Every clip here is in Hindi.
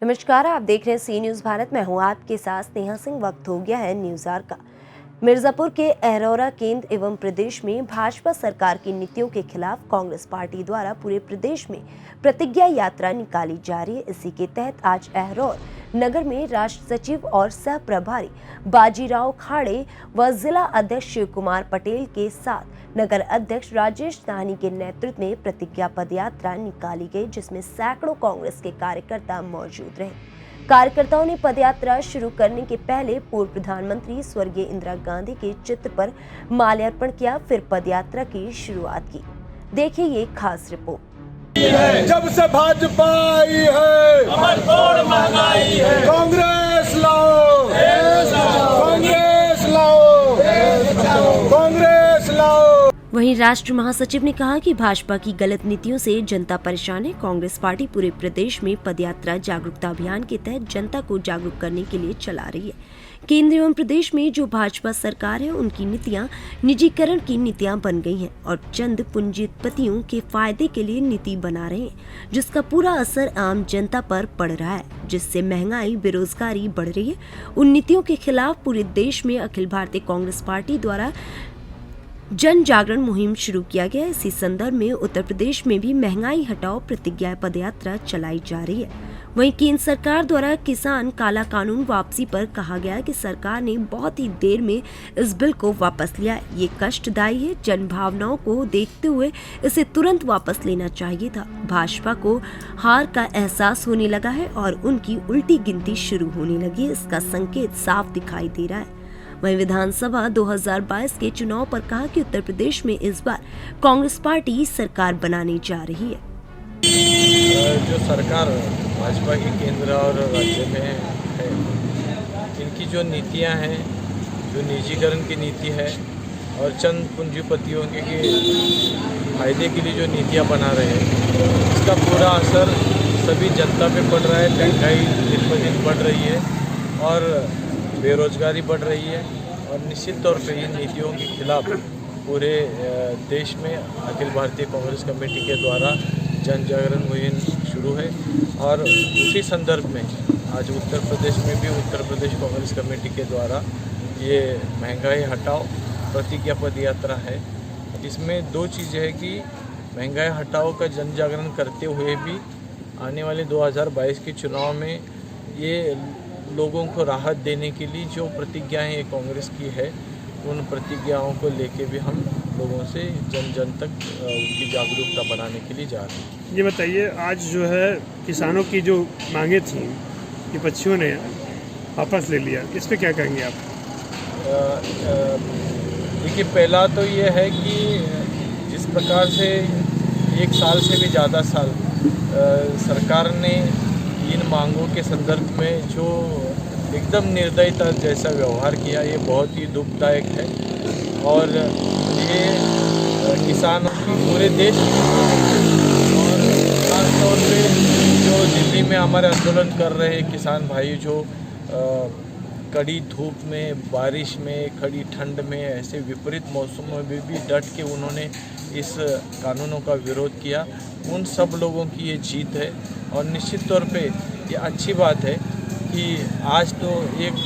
नमस्कार, आप देख रहे हैं सी न्यूज़ भारत। मैं हूं आपके साथ स्नेहा सिंह। वक्त हो गया है न्यूज़ आवर का। मिर्जापुर के अहरौरा केंद्र एवं प्रदेश में भाजपा सरकार की नीतियों के खिलाफ कांग्रेस पार्टी द्वारा पूरे प्रदेश में प्रतिज्ञा यात्रा निकाली जा रही है। इसी के तहत आज अहरौर नगर में राष्ट्र सचिव और सह प्रभारी बाजीराव खाड़े व जिला अध्यक्ष शिव कुमार पटेल के साथ नगर अध्यक्ष राजेश साहनी के नेतृत्व में प्रतिज्ञा पद यात्रा निकाली गई, जिसमें सैकड़ों कांग्रेस के कार्यकर्ता मौजूद रहे। कार्यकर्ताओं ने पदयात्रा शुरू करने के पहले पूर्व प्रधानमंत्री स्वर्गीय इंदिरा गांधी के चित्र पर माल्यार्पण किया, फिर पदयात्रा की शुरुआत की। देखिए ये खास रिपोर्ट। जब से भाजपा आई है महंगाई है, कांग्रेस लाओ, कांग्रेस लाओ, कांग्रेस लाओ। वहीं राष्ट्र महासचिव ने कहा कि भाजपा की गलत नीतियों से जनता परेशान है। कांग्रेस पार्टी पूरे प्रदेश में पदयात्रा जागरूकता अभियान के तहत जनता को जागरूक करने के लिए चला रही है। केंद्र एवं प्रदेश में जो भाजपा सरकार है, उनकी नीतियां निजीकरण की नीतियां बन गई हैं और चंद पूंजीपतियों के फायदे के लिए नीति बना रहे हैं, जिसका पूरा असर आम जनता पर पड़ रहा है, जिससे महंगाई, बेरोजगारी बढ़ रही है। उन नीतियों के खिलाफ पूरे देश में अखिल भारतीय कांग्रेस पार्टी द्वारा जन जागरण मुहिम शुरू किया गया। इसी संदर्भ में उत्तर प्रदेश में भी महंगाई हटाओ प्रतिज्ञा पदयात्रा चलाई जा रही है। वहीं केंद्र सरकार द्वारा किसान काला कानून वापसी पर कहा गया कि सरकार ने बहुत ही देर में इस बिल को वापस लिया है। ये कष्टदायी है। जन भावनाओं को देखते हुए इसे तुरंत वापस लेना चाहिए था। भाजपा को हार का एहसास होने लगा है और उनकी उल्टी गिनती शुरू होने लगी है। इसका संकेत साफ दिखाई दे रहा है। वहीं विधानसभा 2022 के चुनाव पर कहा कि उत्तर प्रदेश में इस बार कांग्रेस पार्टी सरकार बनाने जा रही है। जो सरकार भाजपा की केंद्र और राज्य में है, इनकी जो नीतियां हैं, जो निजीकरण की नीति है और चंद पूंजीपतियों के फायदे के लिए जो नीतियां बना रहे हैं, इसका पूरा असर सभी जनता पे पड़ रहा है। महंगाई दिन ब दिन बढ़ रही है और बेरोजगारी बढ़ रही है और निश्चित तौर पे इन नीतियों के खिलाफ पूरे देश में अखिल भारतीय कांग्रेस कमेटी के द्वारा जन जागरण मुहिम शुरू है। और उसी संदर्भ में आज उत्तर प्रदेश में भी उत्तर प्रदेश कांग्रेस कमेटी के द्वारा ये महंगाई हटाओ प्रतिज्ञा पद यात्रा है। इसमें दो चीज़ें है कि महंगाई हटाओ का जन जागरण करते हुए भी आने वाले 2022 के चुनाव में ये लोगों को राहत देने के लिए जो प्रतिज्ञाएं कांग्रेस की है, उन प्रतिज्ञाओं को लेके भी हम लोगों से जन जन तक उनकी जागरूकता बनाने के लिए जा रहे हैं। ये बताइए, आज जो है किसानों की जो मांगे थी, विपक्षियों ने वापस ले लिया, इस पर क्या कहेंगे आप? देखिए, पहला तो ये है कि जिस प्रकार से एक साल से भी ज़्यादा साल सरकार ने इन मांगों के संदर्भ में जो एकदम निर्दयता जैसा व्यवहार किया, ये बहुत ही दुखदायक है। और ये किसानों की पूरे देश और खासतौर पे जो दिल्ली में हमारे आंदोलन कर रहे किसान भाई, जो कड़ी धूप में, बारिश में, कड़ी ठंड में, ऐसे विपरीत मौसमों में भी डट के उन्होंने इस कानूनों का विरोध किया, उन सब लोगों की ये जीत है। और निश्चित तौर पे ये अच्छी बात है कि आज तो एक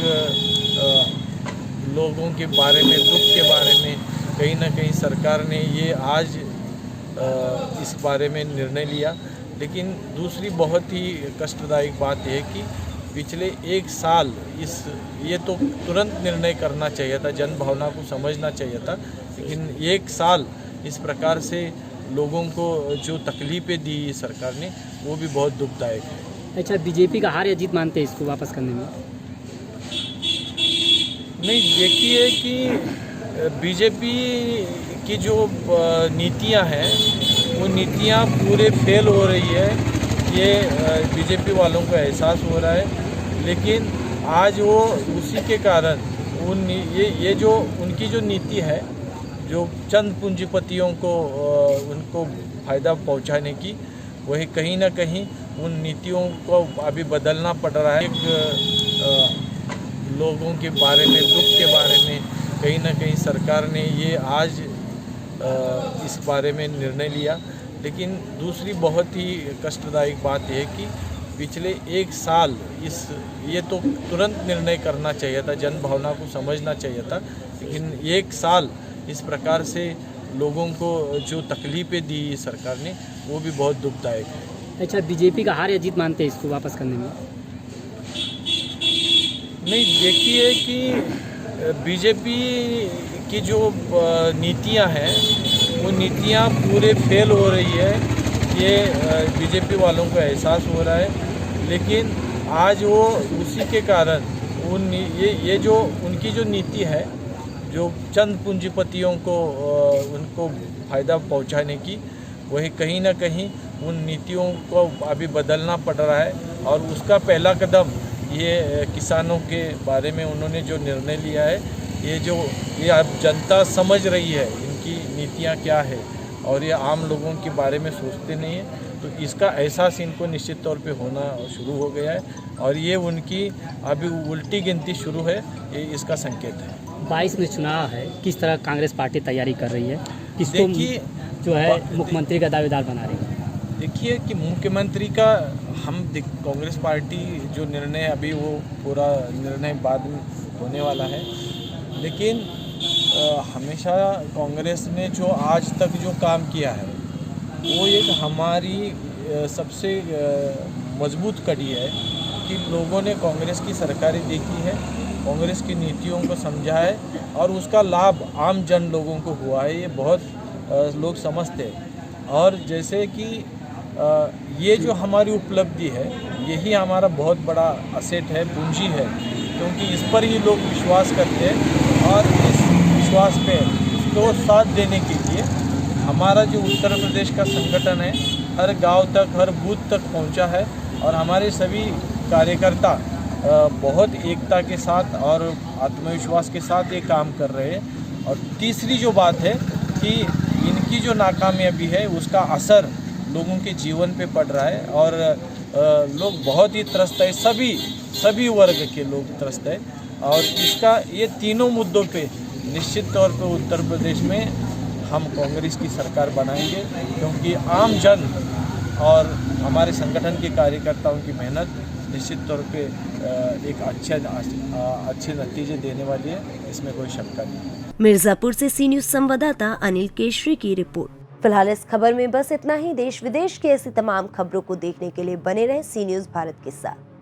लोगों के बारे में, दुख के बारे में कहीं ना कहीं सरकार ने ये आज इस बारे में निर्णय लिया। लेकिन दूसरी बहुत ही कष्टदायक बात है कि पिछले एक साल ये तो तुरंत निर्णय करना चाहिए था, जन भावना को समझना चाहिए था, लेकिन एक साल इस प्रकार से लोगों को जो तकलीफ़ें दी सरकार ने, वो भी बहुत दुखदायक है। अच्छा, बीजेपी का हार या जीत मानते हैं इसको वापस करने में? नहीं, देखिए कि बीजेपी की जो नीतियां हैं, वो नीतियां पूरे फेल हो रही है, ये बीजेपी वालों को एहसास हो रहा है। लेकिन आज वो उसी के कारण ये जो उनकी जो नीति है, जो चंद पूंजीपतियों को उनको फ़ायदा पहुंचाने की, वही कहीं ना कहीं उन नीतियों को अभी बदलना पड़ रहा है। लोगों के बारे में, दुख के बारे में कहीं ना कहीं सरकार ने ये आज इस बारे में निर्णय लिया। लेकिन दूसरी बहुत ही कष्टदायक बात है कि पिछले एक साल ये तो तुरंत निर्णय करना चाहिए था, जन भावना को समझना चाहिए था, लेकिन एक साल इस प्रकार से लोगों को जो तकलीफ़ें दी सरकार ने वो भी बहुत दुखदायक है। अच्छा, बीजेपी का हार या जीत मानते हैं इसको वापस करने में? नहीं, देखिए कि बीजेपी की जो नीतियां हैं वो नीतियां पूरे फेल हो रही है, ये बीजेपी वालों को एहसास हो रहा है। लेकिन आज वो उसी के कारण ये जो उनकी जो नीति है, जो चंद पूंजीपतियों को उनको फ़ायदा पहुंचाने की, वही कहीं ना कहीं उन नीतियों को अभी बदलना पड़ रहा है। और उसका पहला कदम ये किसानों के बारे में उन्होंने जो निर्णय लिया है, ये अब जनता समझ रही है इनकी नीतियां क्या है, और ये आम लोगों के बारे में सोचते नहीं हैं, तो इसका एहसास इनको निश्चित तौर पे होना शुरू हो गया है। और ये उनकी अभी उल्टी गिनती शुरू है, ये इसका संकेत है। 22 में चुनाव है, किस तरह कांग्रेस पार्टी तैयारी कर रही है, किसको जो है मुख्यमंत्री का दावेदार बना रही है? देखिए कि मुख्यमंत्री का कांग्रेस पार्टी जो निर्णय है, अभी वो पूरा निर्णय बाद में होने वाला है, लेकिन हमेशा कांग्रेस ने जो आज तक जो काम किया है वो एक हमारी सबसे मजबूत कड़ी है कि लोगों ने कांग्रेस की सरकारें देखी है, कांग्रेस की नीतियों को समझा है, और उसका लाभ आम जन लोगों को हुआ है, ये बहुत लोग समझते हैं। और जैसे कि ये जो हमारी उपलब्धि है, यही हमारा बहुत बड़ा असेट है, पूंजी है, क्योंकि इस पर ही लोग विश्वास करते हैं। और इस विश्वास पे उसको साथ देने के लिए हमारा जो उत्तर प्रदेश का संगठन है, हर गांव तक, हर बूथ तक पहुंचा है, और हमारे सभी कार्यकर्ता बहुत एकता के साथ और आत्मविश्वास के साथ ये काम कर रहे हैं। और तीसरी जो बात है कि इनकी जो नाकामयाबी है उसका असर लोगों के जीवन पे पड़ रहा है, और लोग बहुत ही त्रस्त है, सभी वर्ग के लोग त्रस्त है। और इसका ये तीनों मुद्दों पे निश्चित तौर पे उत्तर प्रदेश में हम कांग्रेस की सरकार बनाएंगे, क्योंकि आम जन और हमारे संगठन के कार्यकर्ताओं की मेहनत निश्चित तौर पे एक अच्छे नतीजे देने वाली है, इसमें कोई शंका नहीं। मिर्जापुर से सी न्यूज संवाददाता अनिल केशरी की रिपोर्ट। फिलहाल इस खबर में बस इतना ही। देश विदेश की ऐसी तमाम खबरों को देखने के लिए बने रहे सी न्यूज भारत के साथ।